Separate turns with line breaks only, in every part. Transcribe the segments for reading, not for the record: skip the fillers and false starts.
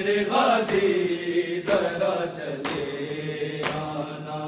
मेरे गाजी जरा चले आना,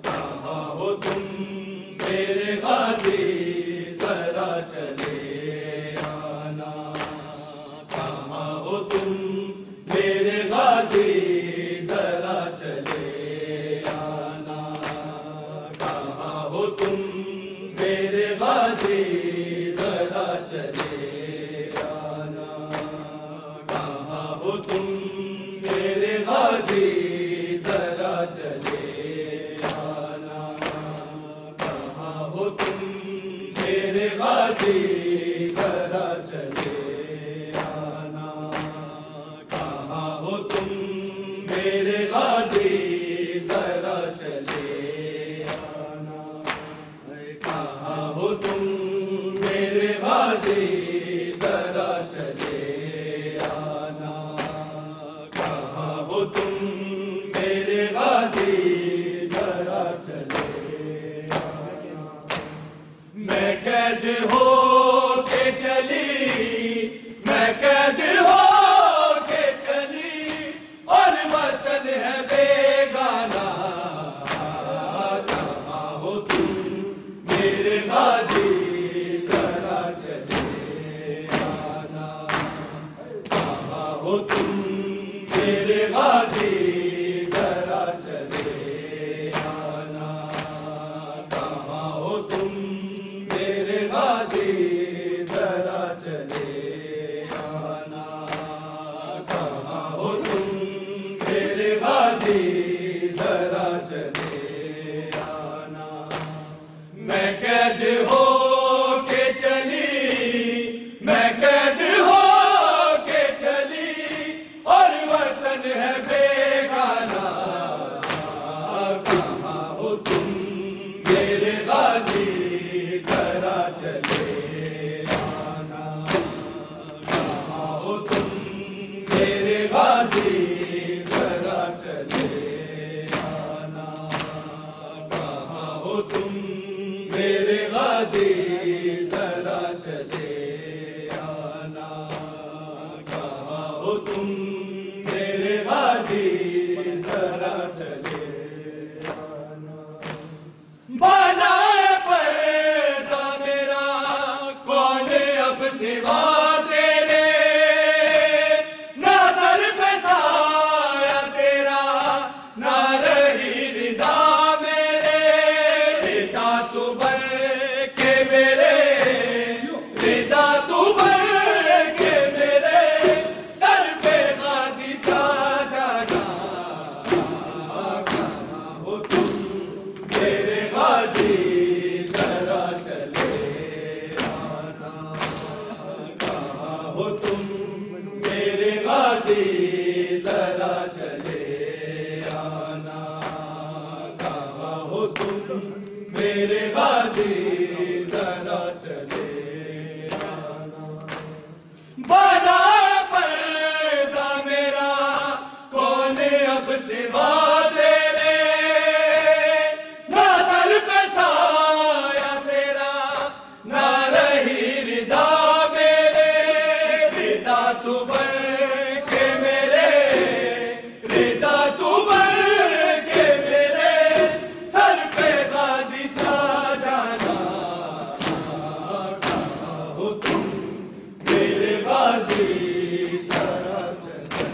कहाँ हो तुम मेरे गाजी जरा चले आना, कहाँ हो तुम मेरे गाजी जरा चले आना, कहाँ हो तुम मेरे गाजी जरा चले आना, कहाँ हो तुम मेरे गाजी जरा चले आना, कहाँ हो तुम मेरे गाजी जरा चले आना, कहाँ हो तुम मेरे गाजी जरा चले आना, कहाँ हो तुम मेरे गाजी जरा चले आना, कहाँ हो तुम मेरे गाजी जरा चले आना। मैं कैद हो के चली, मैं कैद हो के चली और वतन है बेगाना, कहाँ हो तुम मेरे गाजी जरा चले आना, कहाँ हो तुम मेरे गाजी जरा चले आना, कहाँ हो तुम मेरे गाजी जरा चले आना, कहाँ हो तुम मेरे गाजी जरा चले आना। मैं कैद हो के चली, मैं कैद हो के चली और वतन है बेगाना, कहाँ हो तुम मेरे गाजी जरा चले आना, कहाँ हो तुम मेरे गाजी जरा चले आना, कहाँ हो तुम मेरे गाजी जरा चले आना, कहाँ हो तुम मेरे गाजी जरा चले आना। बनाए पर्दा मेरा कौन अब सिवा तेरे, ना सर पे साया तेरा, ना रही रिदा मेरे, रिदा तू बन के मेरे, रिदा तू बन के मेरे सर पे गाजी छा जाना, कहाँ हो तुम मेरे गाजी जरा चले आना, कहाँ हो तुम मेरे गाजी जरा चले आना, कहाँ हो तुम मेरे गाजी जरा चले आना। बना पर्दा मेरा कौन अब सिवा तेरे, ना सर पे साया तेरा, ना रही रिदा मेरे, रिदा तू बन के मेरे, रिदा तू बन के मेरे सर पे गाजी छा जाना, कहाँ हो तुम मेरे गाजी जरा चले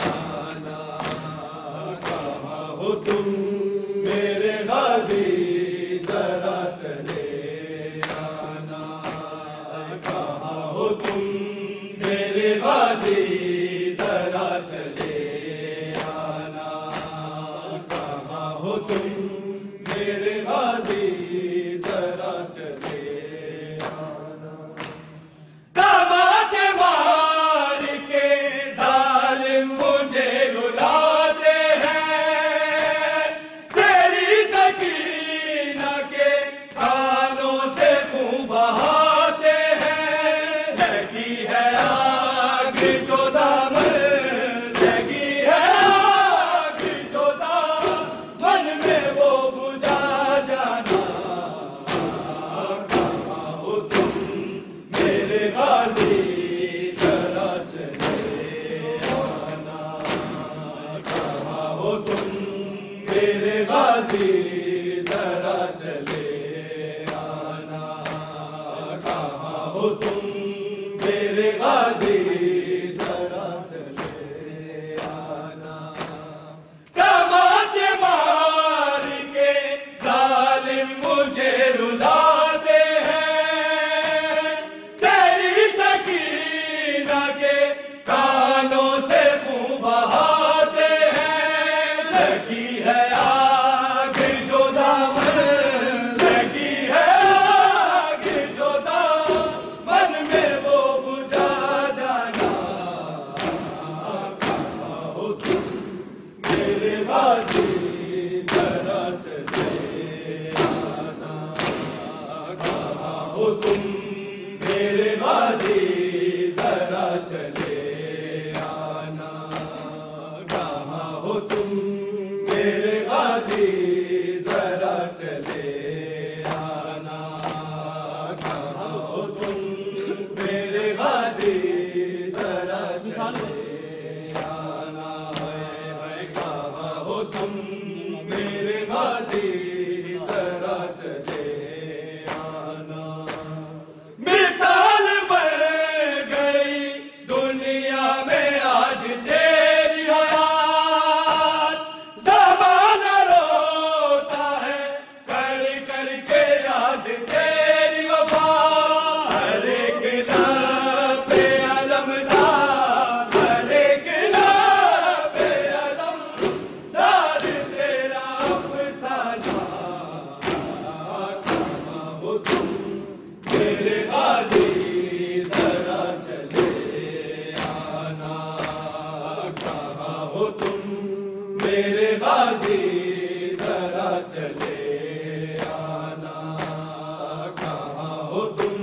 आना, कहाँ हो तुम मेरे गाजी जरा चले आना, कहाँ हो तुम मेरे गाजी जरा चले आना, कहाँ हो तुम मेरे गाजी जरा चले आना। तमाचे मार के जालिम मुझे रुलाते हैं, तेरी सकीना के कानों से खून बहाते हैं, लगी है आग जो दामन, लगी है आग जो दामन में वो बुझा जाना, कहाँ हो तुम मेरे गाजी जरा चले गाजी जरा चले आना, कहाँ हो तुम मेरे गाजी जरा चले आना। तमाचे मार के जालिम मुझे रुलाते हैं, तेरी सकीना के कानों से खून बहाते हैं। लगी है आग जो दामन, लगी है आग जो दामन में वो बुझा जाना। कहाँ हो तुम मेरे गाजी जरा चले आना, कहाँ हो तुम मेरे गाजी जरा चले आना। कहाँ हो तुम मेरे गाजी जरा चले आना, कहाँ हो तुम मेरे गाजी जरा चले आना। है कहाँ हो तुम मेरे गाजी जरा चले आना। मिसाल बन गई दुनिया में आज तेरी हयात, ज़माना रोता है कर कर के याद तेरी वफा। हर एक लब पे अलमदार, हर एक लब पे अलमदार तेरा अफसाना। कहाँ हो तुम मेरे गाजी जरा चले आना, कहाँ हो तुम मेरे गाजी जरा चले आना। कहाँ हो तुम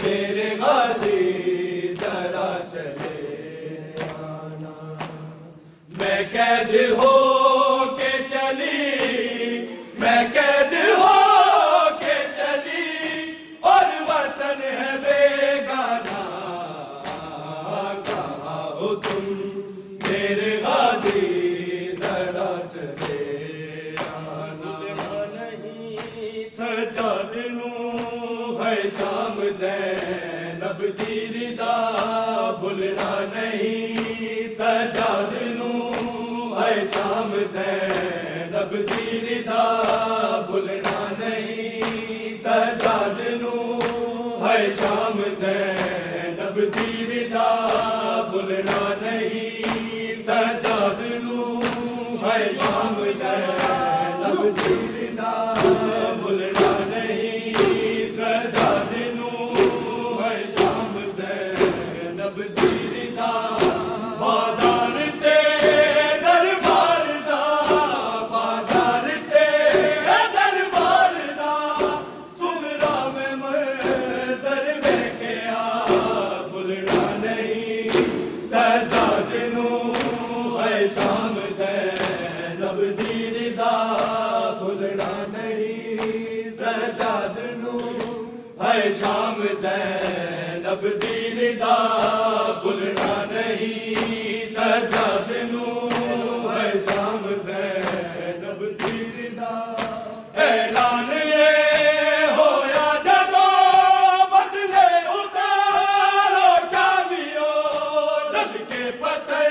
मेरे गाजी जरा चले आना। मैं कैद हो के चली, मैं कैद हो के चली और वतन है बेगाना। कहाँ हो तुम मेरे गाजी जरा चले आना। नहीं सजाद नूं है शाम ज़ैनब दी रिदा भूलना नहीं। सजाद नूं है शाम ज़ैनब दी रिदा भूलना नहीं। सजाद नूं है शाम ज़ैनब दी रिदा भूलना नहीं। सजाद नूं है शाम ज़ैनब दी रिदा भूलना नहीं। सजाद नूं है शाम ज़ैनब दी रिदा। बाजार ते दरबार दा, बाजार ते दरबार दा, सुगरा में मंज़र में क्या भूलना नहीं। सजाद नूं है शाम ज़ैनब दी रिदा भूलना नहीं। सजाद नूं है शाम ज़ैनब दी रिदा भूलना नहीं। सजाद नूं है शाम ज़ैनब दी रिदा। ऐलान ये होया जदों बदले उतारो चाबियो, डल के पते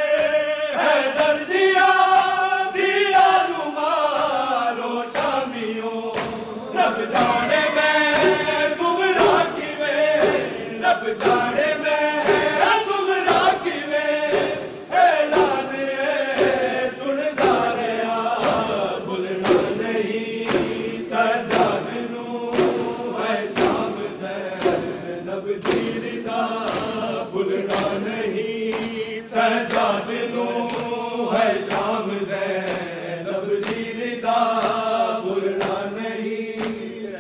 है दर दिया दिया रुमारो चाबियो। रब जाने में सुगरा की में, रब जाने में सुगरा की में। ऐलान ये सुनता रहा भूलना नहीं। सजाद नूं है शाम ज़ैनब दी रिदा भूलना नहीं। सजाद नूं है शाम ज़ैनब दी रिदा भूलना नहीं।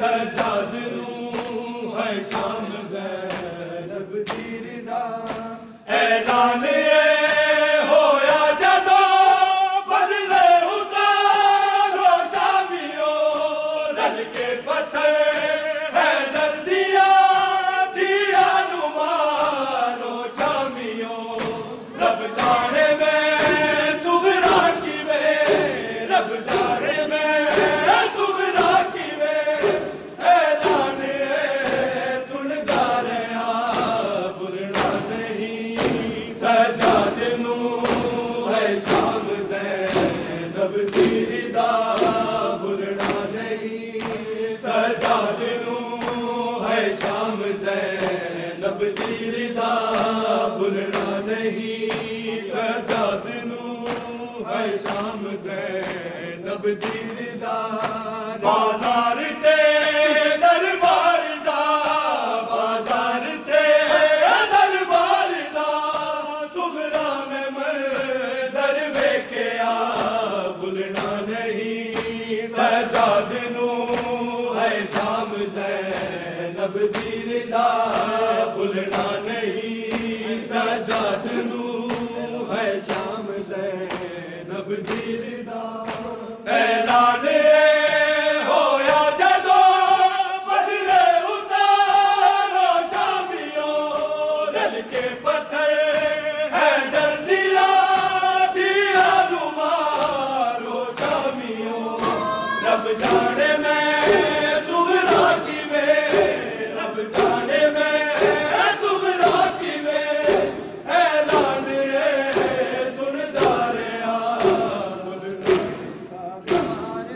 सजाद नूं है शाम ज़ैनब दी रिदा। ऐलान ये होया जदों बदले उतारो चाबियो, डल के पत्थर है दर दिया दिया नुमारो चाबियो। रब जाने में सुगरा की में, रब जाने में सजाद नू है शाम ज़ैनब दी रिदा भुलना नहीं। सजाद नू है शाम ज़ैनब दी रिदा भुलना नहीं। सजाद नू है शाम ज़ैनब दी रिदा। बाजार ते दरबार दा, बाजार ते दरबार दा, सुगरा में मंज़र वेख्या भुलना नहीं। सजाद नू है शाम ज़ैनब दी रिदा भुलना नहीं। सजाद नू है शाम ज़ैनब दी रिदा। ऐलान होया जदों बदले उतारो शामियों, रल के पत्थर हैदर दिया दिया नू मारो शामियों। रब जाने मैं सुगरा की में, रब जाने मैं सुगरा की में। ऐलान सुनदा रहा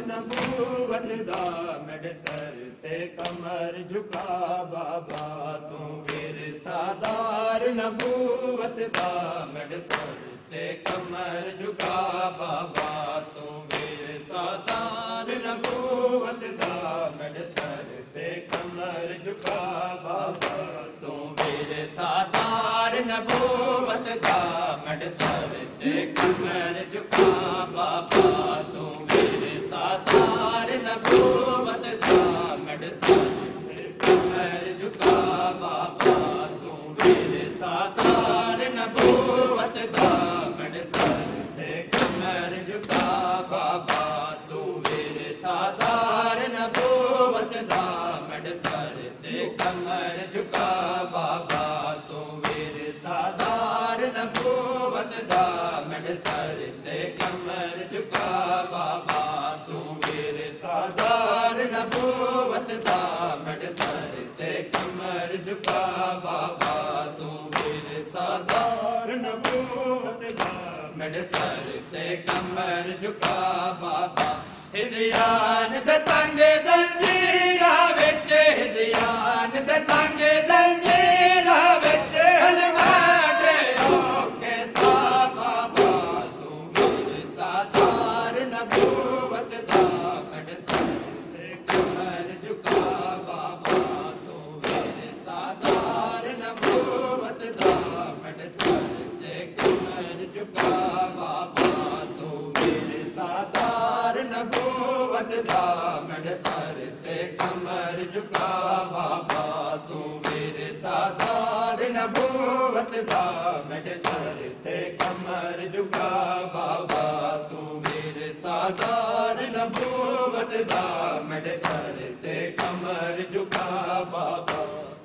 नबूवत दा, मेरे सर ते कमर झुका बाबा तू मेरे सादार। नबूवत दा, मेरे सर ते कमर झुका बाबा तू मेरे सादार। नबूवत दा, मेरे सर ते कमर झुका बाबा तू मेरे सादार। नबूवत दा, मेरे सर ते कमर झुका बाबा तू मेरे सादार। नबूवत दा, मेरे सर ते कमर झुका बाबा तू मेरे सादार। नबूवत दा, मेरे सर ते कमर झुका बाबा तू मेरे सादार। नबूवत दा, मेरे सर ते कमर झुका बाबा तू मेरे सादार। नबूवत दा, मेरे सर ते कमर झुका बाबा तू मेरे सादार। नबूवत दा, मेरे सर ते कमर झुका बाबा तू मेरे सादार। नबूवत दा, मेरे सर ते कमर झुका बाबा। हिज़यान दे तंगे ज़ंजीरा विच, हिज़यान दे तंगे ज़ंजीरा विच, हलवाटे औखे सा बाबा तू मेरे सादार। नबूवत दा, मेरे सर ते कमर झुका बाबा तू मेरे सादार। नबूवत दा, मेरे सर ते कमर झुका बाबा तू मेरे सादार। नबूवत दा, मेरे सर ते कमर झुका बाबा तू मेरे सादार। नबूवत दा, मेरे सर ते कमर झुका बाबा तू मेरे सादार। नबूवत दा, मेरे सर ते कमर झुका बाबा।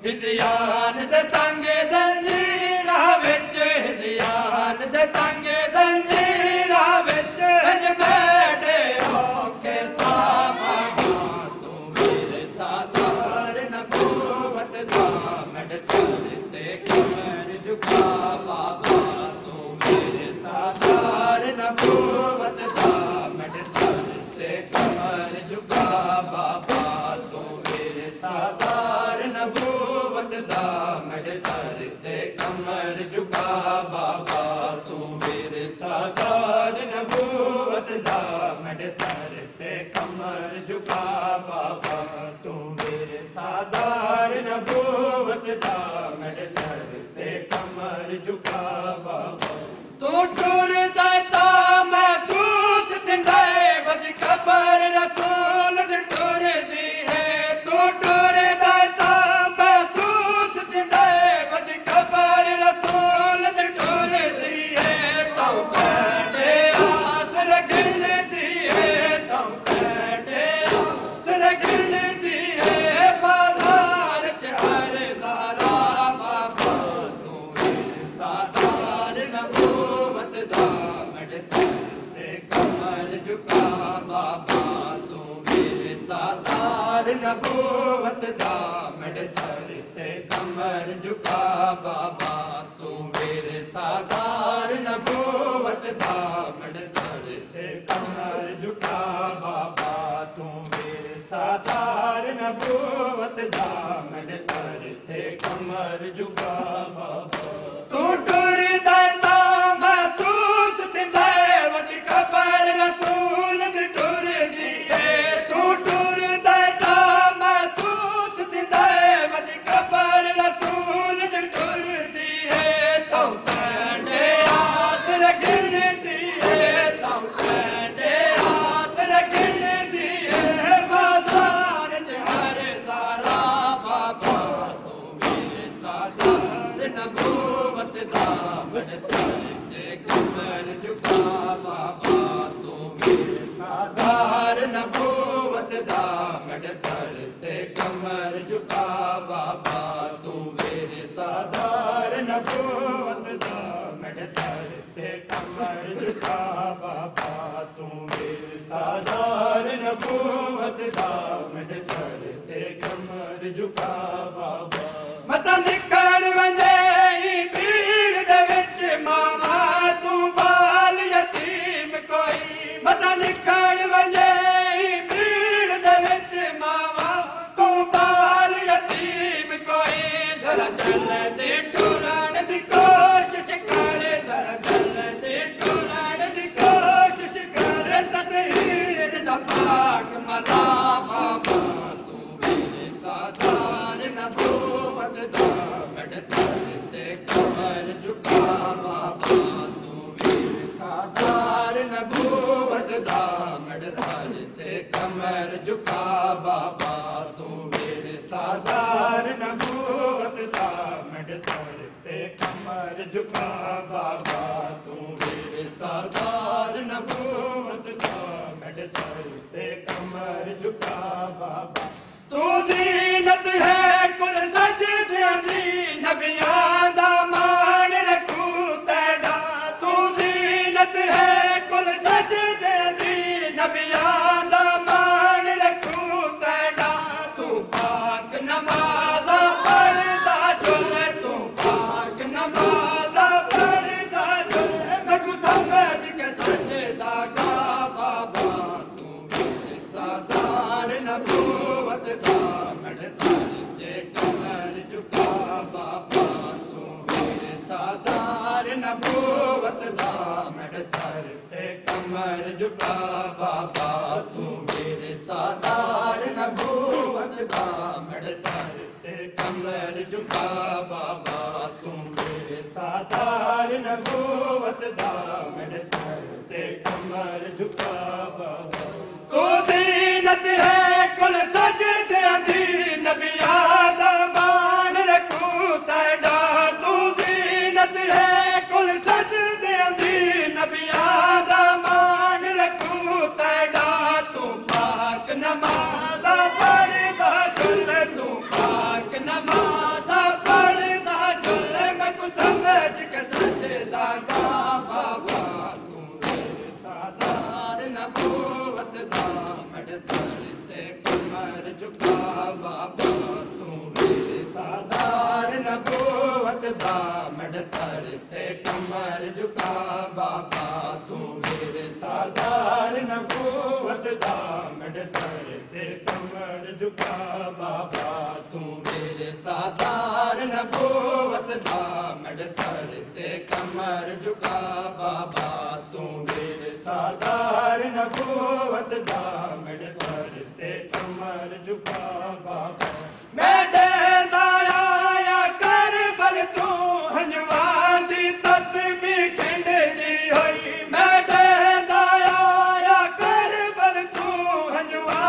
हिज़यान दे तंगे ज़ंजीरा विच, हिज़यान दे तंगे ज़ंजीरा विच, हज बैठे औखे सा बाबा तू मेरे सादार। नबूवत दा, मेरे सर ते कमर झुका बाबा तू मेरे सादार। नबूवत दा, मेरे सर ते कमर झुका बाबा तू मेरे सादार। नबूवत दा, मेरे सर ते कमर झुका बाबा तू मेरे सादार। नबूवत दा, मेरे सर ते कमर झुका बाबा तू मेरे सादार। नबूवत दा, मेरे सर ते कमर झुका बाबा। तू टुरदा ता महसूस थिंदा है वद खबर रसूल दी टुरदी है। तू टुरदा ता महसूस थिंदा है वद खबर रसूल दी टुरदी है। तू कहदे आस रगन दी है, तू कहदे आस रगन दी है। बाजार च हर ज़ारा बाबा तू मेरे सादार। नबूवत दा, मेरे सर ते कमर झुका बाबा तू मेरे सादार। नबूवत दा, मेरे सर ते कमर झुका बाबा तू मेरे सादार। साधार नबूवत दा मेरे सर ते कमर झुका बाबा तू मेरे साधार नबूवत दा मेरे सर ते कमर झुका बाबा तू टुरदा ता महसूस थिंदा वदी कबर रसूल दी टुरदी है तू टुरदा ता महसूस थिंदा वदी कबर रसूल दी टुरदी है तू कंडे आस रगनदी है तू कंडे आस रगनदी है बाजार च हर सारा बाबा तू मेरे साधार नबूवत दा मेरे सर ते कमर झुका बाबा तू मेरे साधार नबूवत दा मेरे सर ते कमर झुका बाबा तू मेरे साधार नबूवत दा मेरे सर ते कमर झुका बाबा तू मेरे साधार नबूवत दा मेरे सर ते कमर झुका बाबा मता निकल वंजे भीड़ दे विच मावा तू बाल यतीम कोई मता निकल वंजे भीड़ दे विच मावा तू बाल यतीम कोई जरा जन्नत टुरन दी कोशिश कर जरा जन्नत टुरन दी कोशिश कर तकदीर दा पाक मला बाबा तू मेरे साधार नबूवत दा मेरे सर ते कमर झुका बाबा तू मेरे साधार नबूवत दा मेरे सर ते कमर झुका बाबा तू मेरे साधार नबूवत दा मेरे सर ते कमर झुका बाबा तू मेरे साधार नबूवत दा मेरे सर ते कमर झुका बाबा तू ज़ीनत है कुल सजदियां दी नबियां दा मान रखू तेरा तू ज़ीनत है कुल सजदियां दी नबियां दा मान रखू तेरा तू पाक नमाज़ा पढ़दा जुल तू पाक नमाज़ा पढ़दा जुल मैं समझ के सजदा गा बाबा तू मेरे साधार नबूवत दा मेरे सर ते कमर झुका बाबा तू मेरे साधार नबूवत दा मेरे सर ते कमर झुका बाबा तू मेरे साधार नबूवत दा मेरे सर ते कमर झुका बाबा तू मेरे साधार नबूवत दा मेरे सर ते कमर झुका बाबा तू ज़ीनत है कुल सजदियां दी नबियां दा मान रखू तेरा तू ज़ीनत है कुल सजदियां दी नबियां दा मान रखू तेरा तू पाक नमाज़ा पढ़दा जुल तू पाक नमाज़ा पढ़दा जुल मैं तू समझ के सजदा गा बाबा तू मेरे साधार नबूवत दा मेरे सर ते कमर झुका बाबा तू मेरे साधार नबूवत दा मेरे सर ते कमर झुका बाबा तू मेरे साधार नबूवत दा मेरे सर ते कमर झुका बाबा तू मेरे साधार नबूवत दा मेरे सर ते कमर झुका बाबा तू मेरे साधार नबूवत दा मेरे सर ते कमर झुका बाबा मैं देदा आया करबल तू हंजवा दी तस्बीह खिंडदी होई मैं देदा आया करबल तू हंजवा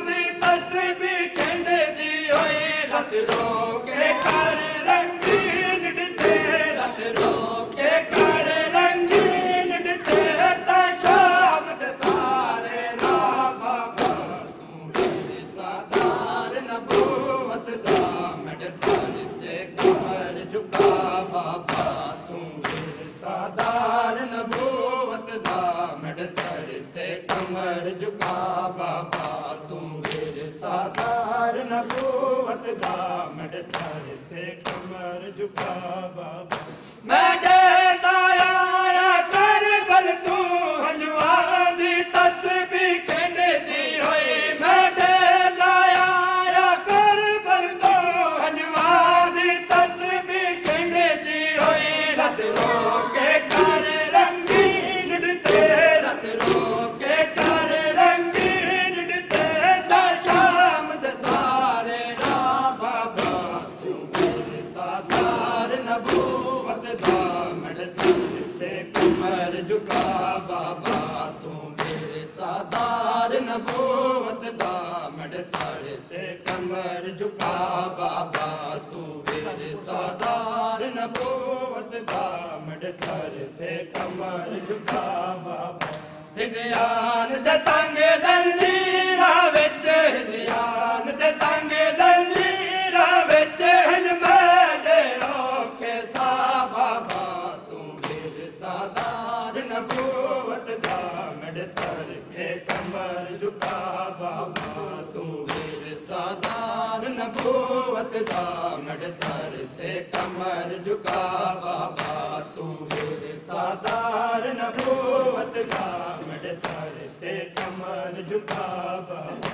दी तस्बीह खिंडदी होई रत रो के कर रंगीन दिते रत रो के कर रंगीन दिते ता शाम ते सारे रा बाबा तू मेरे साधार नबूवत दा मेरे सर ते कमर झुका बाबा तू मेरे साधार नबूवत दा मेरे सर ते कमर झुका बाबा तू मेरे साधार नबूवत दा मेरे सर ते कमर झुका बाबा मैं देदा झुका बाबा तू मेरे सादार नबूवत दा मडसर ते कमर झुका बाबा तू मेरे सादार नबूवत दा मडसर ते कमर झुका बाबा हिज़यान दे तंगे ज़ंजीरा विच हिज़यान दे तंगे ज़ंजीरा विच हिलमे दे औखे सा बाबा तू मेरे सादार नबूवत दा मडसर ते कमर झुका बाबा तू मेरे सादार नबूवत दा मडसर ते कमर झुका बाबा तू मेरे सादार नबूवत दा मडसर ते कमर झुका बाबा